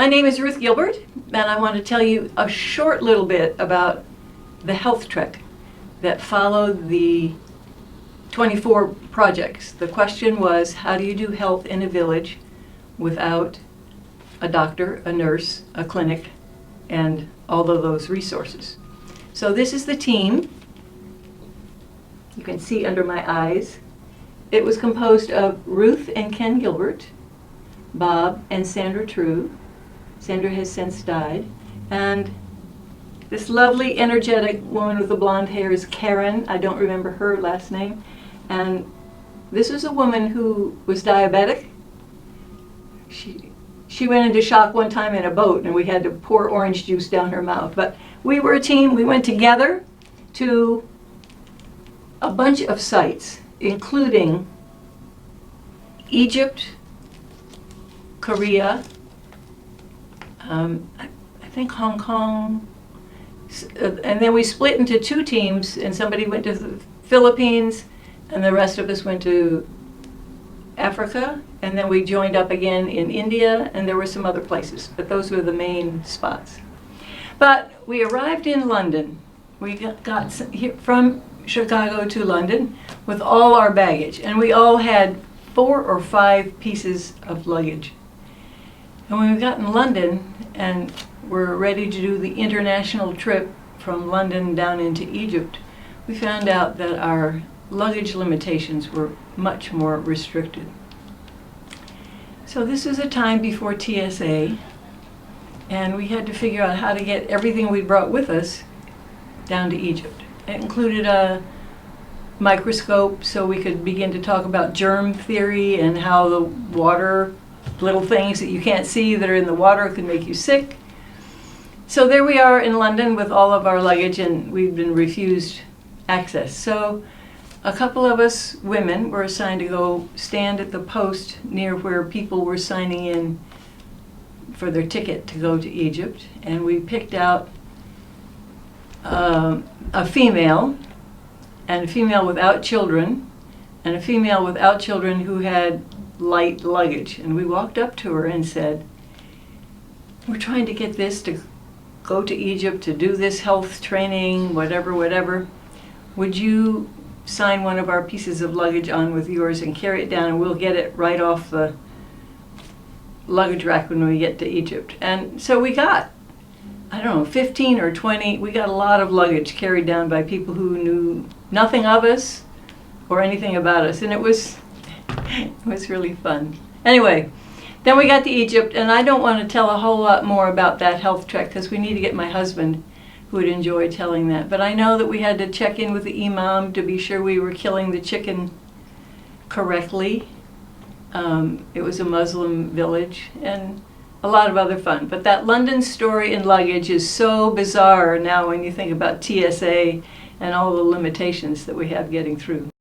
My name is Ruth Gilbert, and I want to tell you a short little bit about the health trek that followed the 24 projects. The question was, how do you do health in a village without a doctor, a nurse, a clinic, and all of those resources? So this is the team. You can see under my eyes. It was composed of Ruth and Ken Gilbert, Bob and Sandra True. Sandra has since died. And this lovely, energetic woman with the blonde hair is Karen. I don't remember her last name. And this was a woman who was diabetic. She went into shock one time in a boat, and we had to pour orange juice down her mouth. But we were a team. We went together to a bunch of sites, including Egypt, Korea, I think Hong Kong, and then we split into two teams, and somebody went to the Philippines, and the rest of us went to Africa, and then we joined up again in India, and there were some other places, but those were the main spots. But we arrived in London. We got here from Chicago to London with all our baggage, and we all had 4 or 5 pieces of luggage. And when we got in London and were ready to do the international trip from London down into Egypt, we found out that our luggage limitations were much more restricted. So this was a time before TSA, and we had to figure out how to get everything we brought with us down to Egypt. It included a microscope so we could begin to talk about germ theory and how the water, little things that you can't see that are in the water, can make you sick. So there we are in London with all of our luggage, and we've been refused access. So a couple of us women were assigned to go stand at the post near where people were signing in for their ticket to go to Egypt, and we picked out a female, and a female without children, and a female without children who had light luggage. And we walked up to her and said, we're trying to get this to go to Egypt to do this health training, whatever. Would you sign one of our pieces of luggage on with yours and carry it down, and we'll get it right off the luggage rack when we get to Egypt? And so we got, I don't know, 15 or 20, we got a lot of luggage carried down by people who knew nothing of us or anything about us, and it was really fun. Anyway, then we got to Egypt, and I don't want to tell a whole lot more about that health trek because we need to get my husband, who would enjoy telling that. But I know that we had to check in with the imam to be sure we were killing the chicken correctly. It was a Muslim village, and a lot of other fun. But that London story in luggage is so bizarre now when you think about TSA and all the limitations that we have getting through.